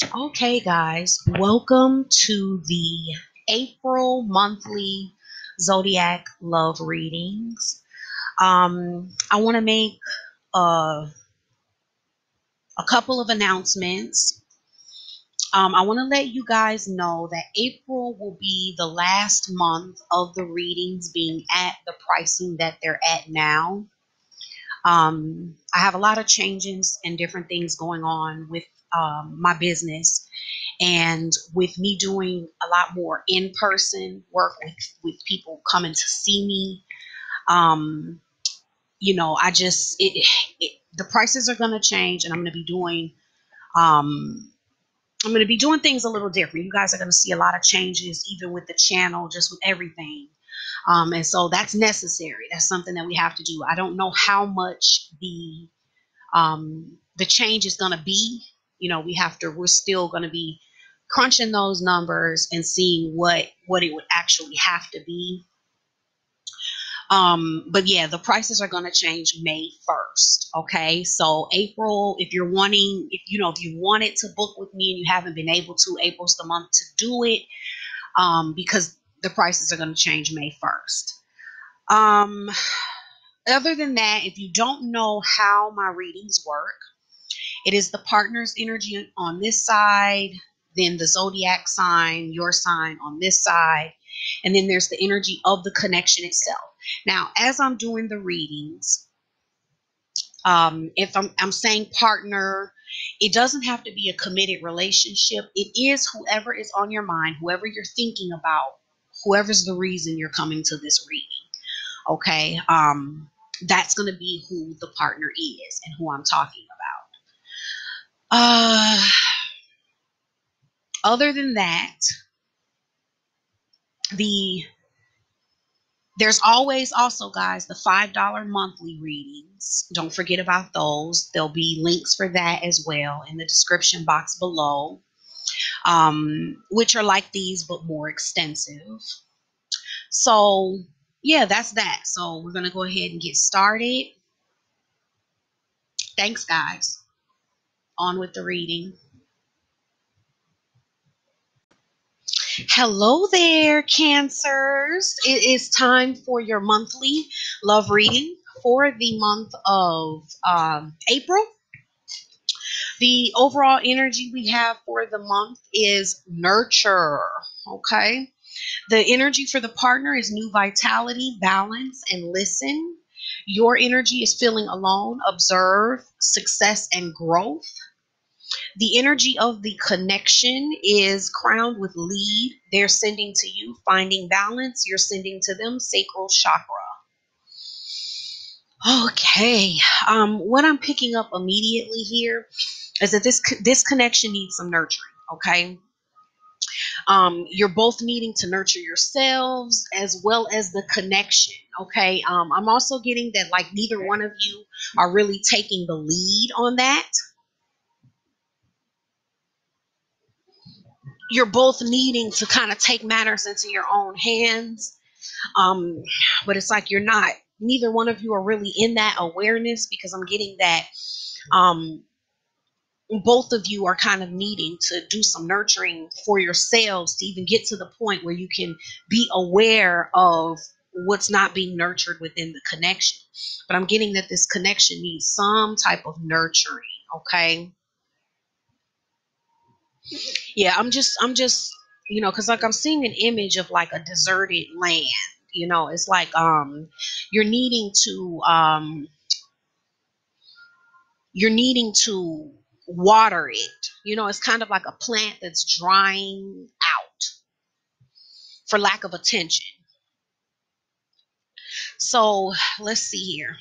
Okay, guys, welcome to the April monthly Zodiac love readings. I want to make a couple of announcements. I want to let you guys know that April will be the last month of the readings being at the pricing that they're at now. I have a lot of changes and different things going on with my business. And with me doing a lot more in-person work with people coming to see me, um, I just the prices are going to change, and um, I'm going to be doing things a little different. You guys are going to see a lot of changes, even with the channel, just with everything. And so that's necessary. That's something that we have to do. I don't know how much the change is going to be. We're still going to be crunching those numbers and seeing what it would actually have to be. But yeah, the prices are going to change May 1st. Okay. So April, if you wanted to book with me and you haven't been able to, April's the month to do it. Because the prices are going to change May 1st. Um, Other than that, if you don't know how my readings work, it is the partner's energy on this side, then the zodiac sign, your sign on this side, and then there's the energy of the connection itself. Now, as I'm doing the readings, if I'm saying partner, it doesn't have to be a committed relationship. It is whoever is on your mind, whoever you're thinking about, whoever's the reason you're coming to this reading. Okay. That's going to be who the partner is and who I'm talking about. Other than that, the there's always also, guys, the $5 monthly readings. Don't forget about those. There'll be links for that as well in the description box below, which are like these but more extensive. So yeah, that's that. So we're gonna go ahead and get started. Thanks, guys. On with the reading. Hello there, Cancers. It is time for your monthly love reading for the month of April. The overall energy we have for the month is nurture. Okay. The energy for the partner is new vitality, balance, and listen. Your energy is feeling alone, observe, success, and growth. The energy of the connection is crowned with lead. They're sending to you, finding balance. You're sending to them, sacral chakra. Okay. What I'm picking up immediately here is that this connection needs some nurturing. Okay. You're both needing to nurture yourselves as well as the connection. Okay. I'm also getting that like neither one of you are really taking the lead on that. You're both needing to kind of take matters into your own hands. Um, but it's like neither one of you are really in that awareness, because I'm getting that um, both of you are kind of needing to do some nurturing for yourselves to even get to the point where you can be aware of what's not being nurtured within the connection. But I'm getting that this connection needs some type of nurturing. Okay. Yeah, I'm just because like I'm seeing an image of like a deserted land. It's like you're needing to you're needing to water it. It's kind of like a plant that's drying out for lack of attention. So let's see here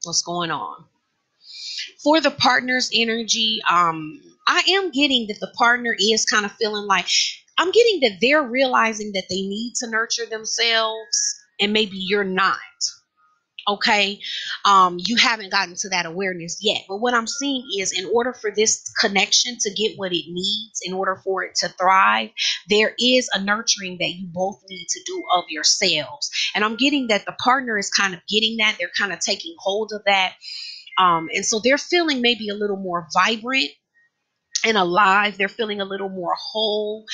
what's going on for the partner's energy. I am getting that the partner is kind of feeling like, I'm getting that they're realizing that they need to nurture themselves, and maybe you're not. Okay. You haven't gotten to that awareness yet, but what I'm seeing is, in order for this connection to get what it needs, in order for it to thrive, there is a nurturing that you both need to do of yourselves. And I'm getting that the partner is kind of getting that. They're kind of taking hold of that. And so they're feeling maybe a little more vibrant. and alive. They're feeling a little more whole,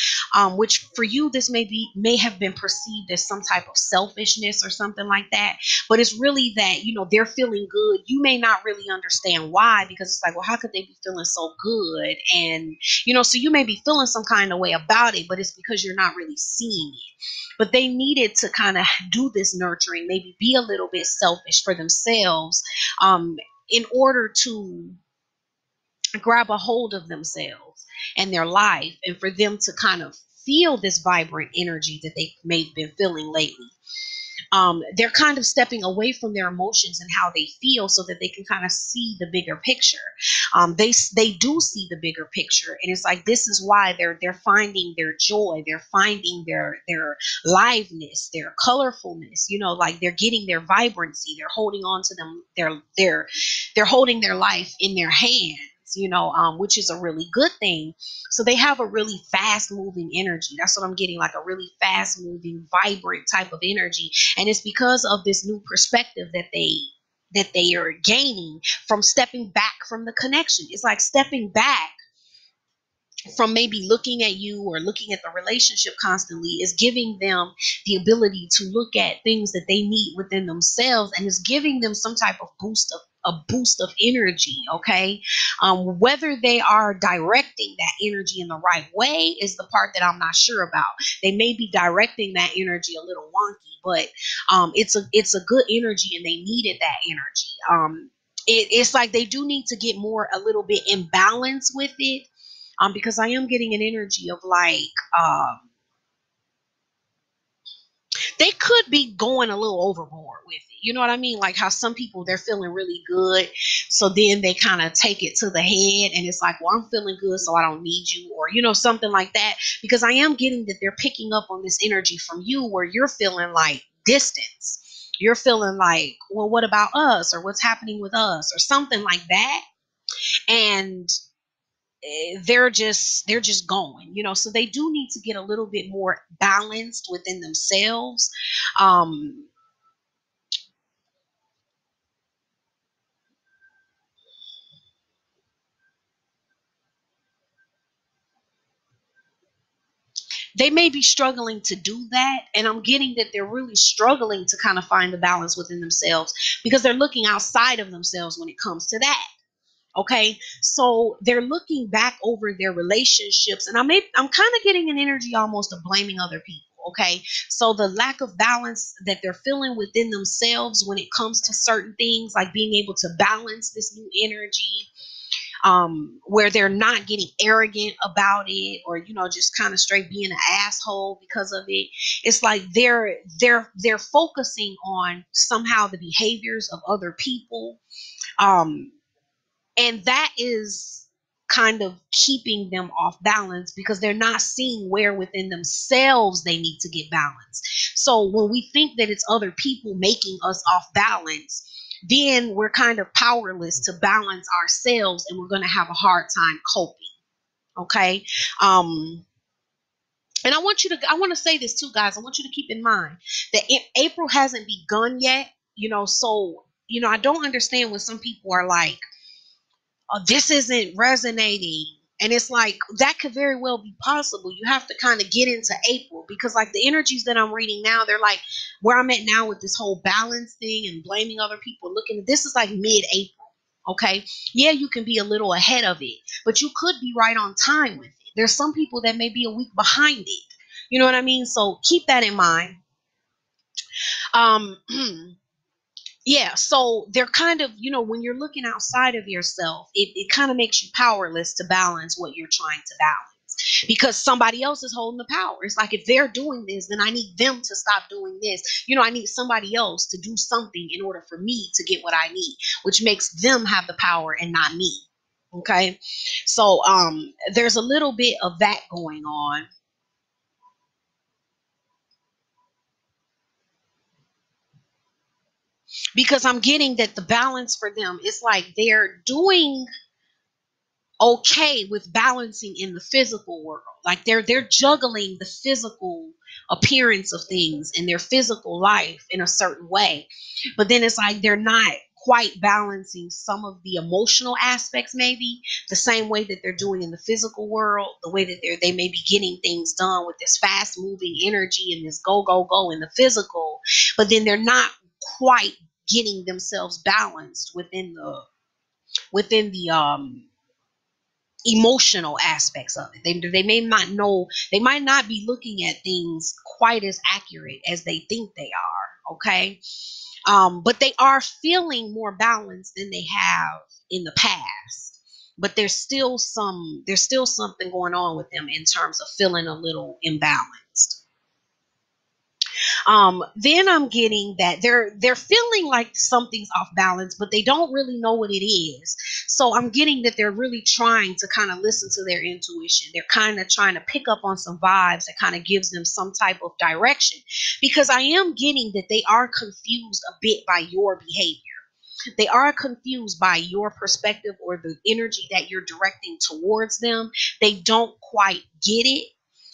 which for you this may have been perceived as some type of selfishness or something like that. But it's really that, they're feeling good. You may not really understand why, because it's like, well, how could they be feeling so good? And so you may be feeling some kind of way about it, but it's because you're not really seeing it. But they needed to kind of do this nurturing, maybe be a little bit selfish for themselves, in order to grab a hold of themselves and their life, and for them to kind of feel this vibrant energy that they may have been feeling lately. They're kind of stepping away from their emotions and how they feel, so that they can kind of see the bigger picture. They do see the bigger picture, and it's like, this is why they're finding their joy, they're finding their liveness, their colorfulness. Like, they're getting their vibrancy, they're holding on to them, they're holding their life in their hands. Which is a really good thing. So they have a really fast moving energy. That's what I'm getting, like a really fast moving, vibrant type of energy. And it's because of this new perspective that they are gaining from stepping back from the connection. It's like stepping back from maybe looking at you or looking at the relationship constantly is giving them the ability to look at things that they need within themselves, and is giving them some type of boost of energy. Okay. Whether they are directing that energy in the right way is the part that I'm not sure about. They may be directing that energy a little wonky, but it's a good energy, and they needed that energy. It's like they do need to get a little bit in balance with it, because I am getting an energy of like, they could be going a little overboard with it. You know what I mean? Like how some people, they're feeling really good, so then they kind of take it to the head, and it's like, well, I'm feeling good, so I don't need you, or something like that. Because I am getting that they're picking up on this energy from you, where you're feeling like distance. You're feeling like, well, what about us, or what's happening with us, or something like that. And they're just going, so they do need to get a little bit more balanced within themselves. um they may be struggling to do that, and I'm getting that they're really struggling to kind of find the balance within themselves, because they're looking outside of themselves when it comes to that. Okay, so they're looking back over their relationships, and I'm kind of getting an energy almost of blaming other people. Okay, so the lack of balance that they're feeling within themselves when it comes to certain things, like being able to balance this new energy, where they're not getting arrogant about it, or just kind of straight being an asshole because of it. It's like they're focusing on somehow the behaviors of other people. um and that is kind of keeping them off balance, because they're not seeing where within themselves they need to get balanced. So when we think that it's other people making us off balance, then we're kind of powerless to balance ourselves, and we're going to have a hard time coping. Okay. And I want to say this too, guys. I want you to keep in mind that April hasn't begun yet. So I don't understand when some people are like, this isn't resonating. And it's like, that could very well be possible. You have to kind of get into April, because like the energies that I'm reading now, they're like where I'm at now with this whole balance thing and blaming other people. Looking, this is like mid-April. Okay. Yeah, you can be a little ahead of it, but you could be right on time with it. There's some people that may be a week behind it. You know what I mean? So keep that in mind. Um, yeah, so they're kind of, when you're looking outside of yourself, it kind of makes you powerless to balance what you're trying to balance, because somebody else is holding the power. It's like, if they're doing this, then I need them to stop doing this. I need somebody else to do something in order for me to get what I need, which makes them have the power and not me. Okay. So there's a little bit of that going on, because I'm getting that the balance for them is like they're doing okay with balancing in the physical world. Like they're juggling the physical appearance of things in their physical life in a certain way. But then it's like they're not quite balancing some of the emotional aspects, maybe the same way that they're doing in the physical world, the way that they may be getting things done with this fast moving energy and this go go go in the physical, but then they're not quite getting themselves balanced within the emotional aspects of it. They may not know, they might not be looking at things quite as accurate as they think they are. Okay. But they are feeling more balanced than they have in the past. But there's still something going on with them in terms of feeling a little imbalanced. Then I'm getting that they're feeling like something's off balance, but they don't really know what it is. So I'm getting that they're really trying to kind of listen to their intuition. They're kind of trying to pick up on some vibes that kind of gives them some type of direction, because I am getting that they are confused a bit by your behavior. They are confused by your perspective or the energy that you're directing towards them. They don't quite get it.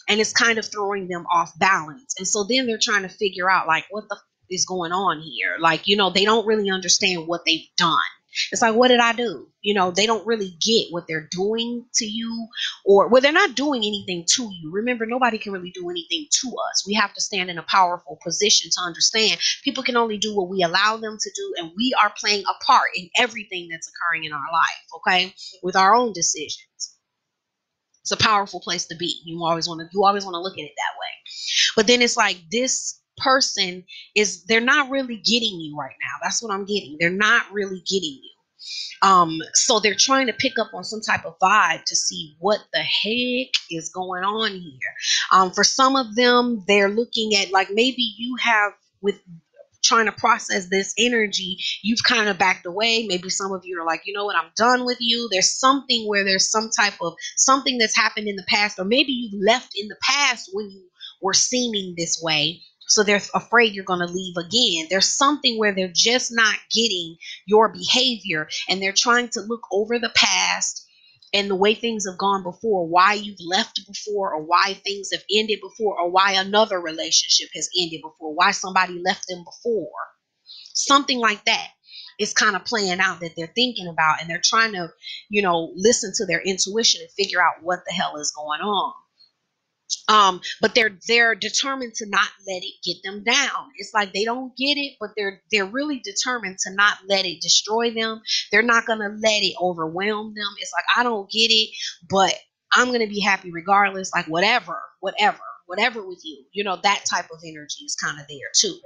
And it's kind of throwing them off balance. And so then they're trying to figure out, like, what the is going on here? Like, they don't really understand what they've done. It's like, what did I do? They don't really get what they're doing to you, or, well, they're not doing anything to you. Remember, nobody can really do anything to us. We have to stand in a powerful position to understand people can only do what we allow them to do, and we are playing a part in everything that's occurring in our life, okay, with our own decisions. It's a powerful place to be. You always want to look at it that way. But then it's like, this person they're not really getting you right now. That's what I'm getting. They're not really getting you. So they're trying to pick up on some type of vibe to see what the heck is going on here. For some of them, they're looking at, like, maybe you have, with trying to process this energy, you've kind of backed away. Maybe some of you are like, you know what, I'm done with you. There's something where there's some type of something that's happened in the past, or maybe you've left in the past when you were seeming this way. So they're afraid you're going to leave again. There's something where they're just not getting your behavior, and they're trying to look over the past and the way things have gone before, why you've left before, or why things have ended before, or why another relationship has ended before, why somebody left them before. Something like that is kind of playing out that they're thinking about, and they're trying to, listen to their intuition and figure out what the hell is going on. But they're determined to not let it get them down. It's like they don't get it, but they're really determined to not let it destroy them. They're not gonna let it overwhelm them. It's like, I don't get it, but I'm gonna be happy regardless. Like, whatever with you. That type of energy is kind of there too.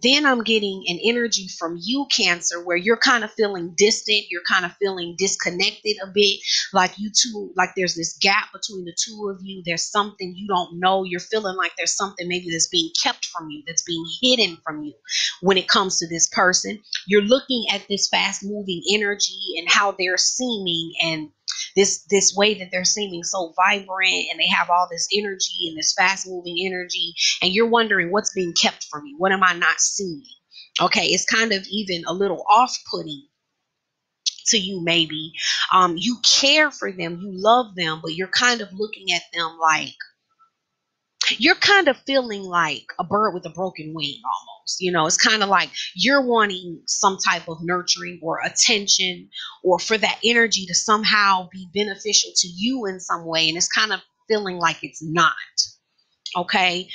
Then I'm getting an energy from you, Cancer, where you're kind of feeling distant. You're kind of feeling disconnected a bit. Like, you two, like, there's this gap between the two of you. There's something you don't know. You're feeling like there's something maybe that's being kept from you, that's being hidden from you when it comes to this person. You're looking at this fast moving energy and how they're seeming, and this way that they're seeming so vibrant, and they have all this energy and this fast moving energy, and you're wondering what's being kept from you. What am I not seeing? Okay, it's kind of even a little off-putting to you, maybe. You care for them, you love them, but you're kind of looking at them like, you're kind of feeling like a bird with a broken wing almost. It's kind of like you're wanting some type of nurturing or attention, or for that energy to somehow be beneficial to you in some way, and it's kind of feeling like it's not. Okay.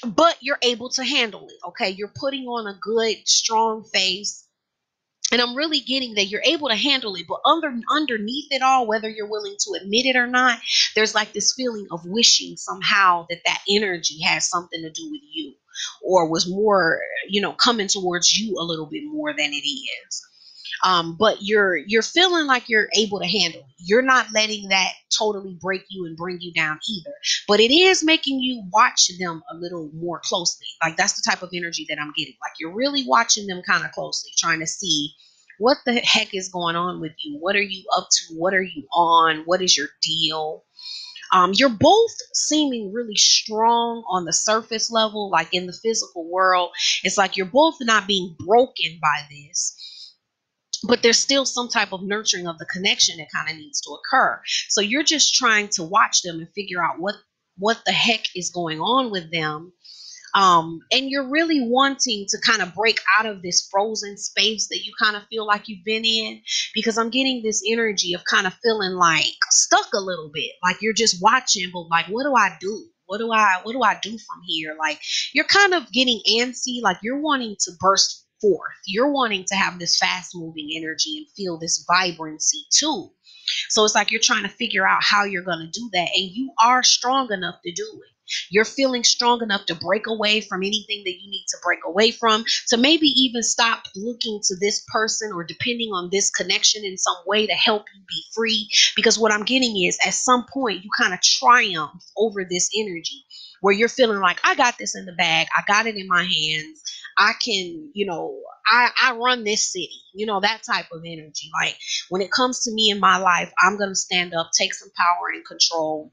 But you're able to handle it. Okay, you're putting on a good strong face, and I'm really getting that you're able to handle it. But underneath it all, whether you're willing to admit it or not, there's like this feeling of wishing somehow that energy has something to do with you, or was more, coming towards you a little bit more than it is. But you're feeling like you're able to handle it. You're not letting that totally break you and bring you down either. But it is making you watch them a little more closely. Like, that's the type of energy that I'm getting. Like, you're really watching them kind of closely, trying to see what the heck is going on with you. What are you up to? What are you on? What is your deal? You're both seeming really strong on the surface level, like in the physical world. It's like you're both not being broken by this, but there's still some type of nurturing of the connection that kind of needs to occur. So you're just trying to watch them and figure out what the heck is going on with them. And you're really wanting to kind of break out of this frozen space that you kind of feel like you've been in, because I'm getting this energy of kind of feeling like stuck a little bit, like you're just watching, but like, what do I do? What do I do from here? Like, you're kind of getting antsy, like you're wanting to burst forth. You're wanting to have this fast moving energy and feel this vibrancy too. So it's like you're trying to figure out how you're going to do that. And you are strong enough to do it. You're feeling strong enough to break away from anything that you need to break away from, to maybe even stop looking to this person or depending on this connection in some way to help you be free. Because what I'm getting is, at some point, you kind of triumph over this energy where you're feeling like, I got this in the bag, I got it in my hands. I can, I run this city, that type of energy. Like, when it comes to me in my life, I'm going to stand up, take some power and control,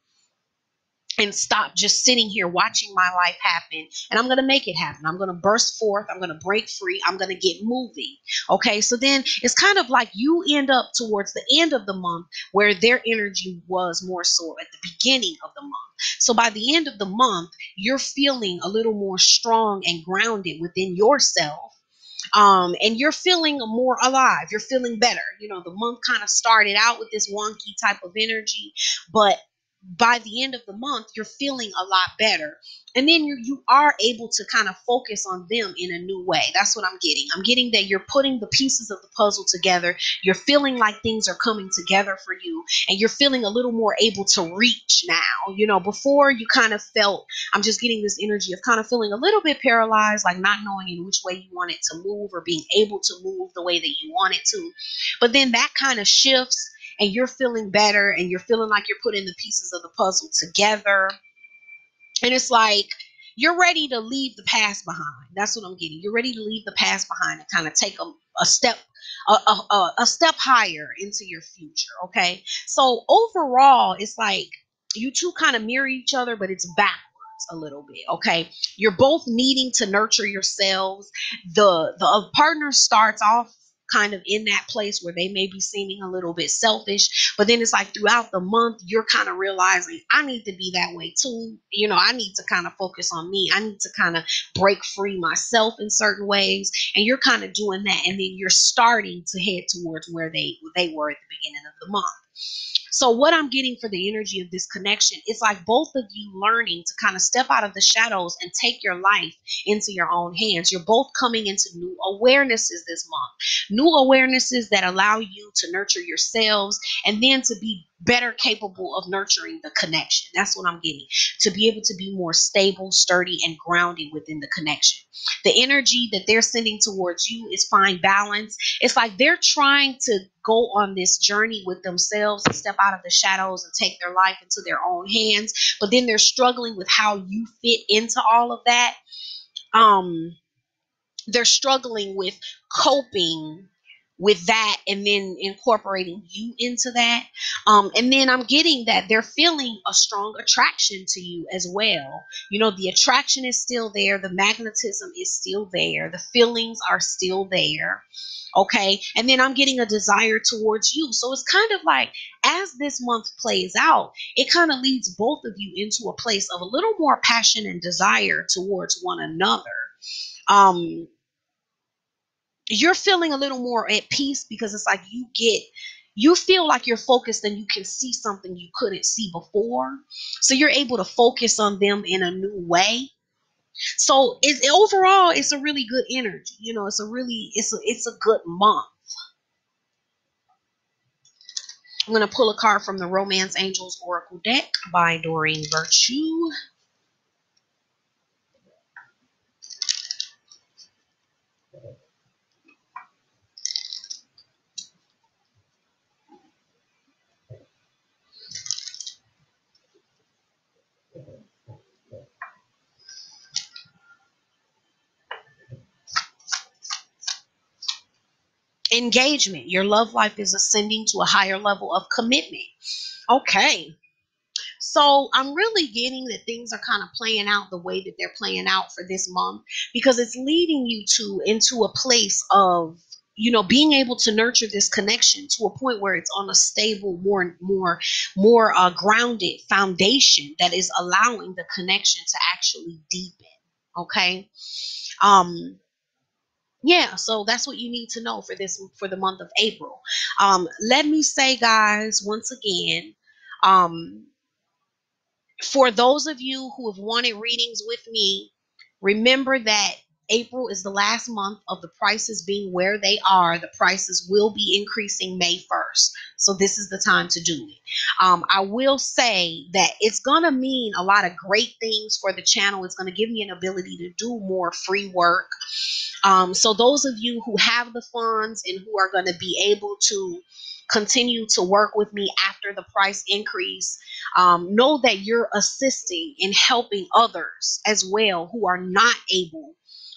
and stop just sitting here watching my life happen. And I'm going to make it happen. I'm going to burst forth. I'm going to break free. I'm going to get moving. Okay. So then it's kind of like you end up towards the end of the month where their energy was more so at the beginning of the month. So by the end of the month, you're feeling a little more strong and grounded within yourself. And you're feeling more alive. You're feeling better. The month kind of started out with this wonky type of energy, but by the end of the month, you're feeling a lot better. And then you are able to kind of focus on them in a new way. That's what I'm getting. I'm getting that you're putting the pieces of the puzzle together. You're feeling like things are coming together for you, and you're feeling a little more able to reach now. Before you kind of felt, I'm just getting this energy of kind of feeling a little bit paralyzed, like not knowing in which way you want it to move or being able to move the way that you want it to. But then that kind of shifts, and you're feeling better, and you're feeling like you're putting the pieces of the puzzle together. And it's like you're ready to leave the past behind. That's what I'm getting. You're ready to leave the past behind and kind of take a step a step higher into your future. Okay. So overall, it's like you two kind of mirror each other, but it's backwards a little bit. Okay. You're both needing to nurture yourselves. The partner starts off kind of in that place where they may be seeming a little bit selfish, but then it's like throughout the month you're kind of realizing, I need to be that way too. I need to kind of focus on me. I need to kind of break free myself in certain ways, and you're kind of doing that, and then you're starting to head towards where they were at the beginning of the month. So what I'm getting for the energy of this connection, it's like both of you learning to kind of step out of the shadows and take your life into your own hands. You're both coming into new awarenesses this month, new awarenesses that allow you to nurture yourselves, and then to be better capable of nurturing the connection. That's what I'm getting. To be able to be more stable, sturdy, and grounded within the connection. The energy that they're sending towards you is find balance. It's like they're trying to go on this journey with themselves and step out of the shadows and take their life into their own hands, but then they're struggling with how you fit into all of that. They're struggling with coping with that, and then incorporating you into that. And then I'm getting that they're feeling a strong attraction to you as well. The attraction is still there, the magnetism is still there, the feelings are still there. Okay. And then I'm getting a desire towards you. So it's kind of like, as this month plays out, it kind of leads both of you into a place of a little more passion and desire towards one another. um you're feeling a little more at peace, because it's like you feel like you're focused and you can see something you couldn't see before. So you're able to focus on them in a new way. So overall, it's a really good energy. It's a good month. I'm going to pull a card from the Romance Angels Oracle deck by Doreen Virtue. Engagement. Your love life is ascending to a higher level of commitment. Okay. So I'm really getting that things are kind of playing out the way that they're playing out for this month, because it's leading you into a place of being able to nurture this connection to a point where it's on a stable, more grounded foundation that is allowing the connection to actually deepen. Okay. Yeah, so that's what you need to know for for the month of April. Let me say, guys, once again, um, for those of you who have wanted readings with me, remember that April is the last month of the prices being where they are. The prices will be increasing May 1st. So this is the time to do it. I will say that it's going to mean a lot of great things for the channel. It's going to give me an ability to do more free work. So those of you who have the funds and who are going to be able to continue to work with me after the price increase, know that you're assisting and helping others as well who are not able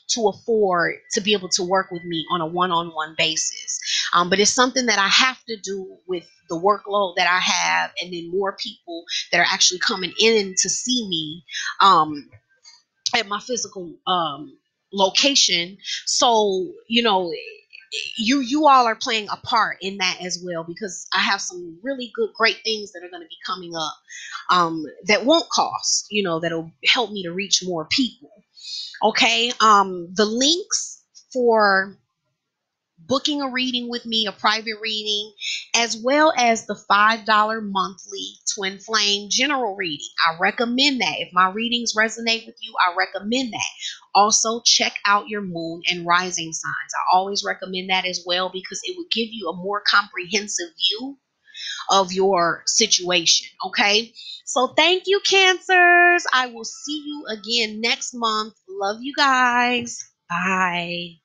to afford to be able to work with me on a one-on-one basis. But it's something that I have to do with the workload that I have, and then more people that are actually coming in to see me. At my physical location. So, you all are playing a part in that as well, because I have some really good great things that are going to be coming up, that won't cost, that'll help me to reach more people. Okay. The links for booking a reading with me, a private reading, as well as the $5 monthly Twin Flame general reading. I recommend that. If my readings resonate with you, I recommend that. Also, check out your moon and rising signs. I always recommend that as well, because it will give you a more comprehensive view of your situation. Okay. So thank you, Cancers. I will see you again next month. Love you guys. Bye.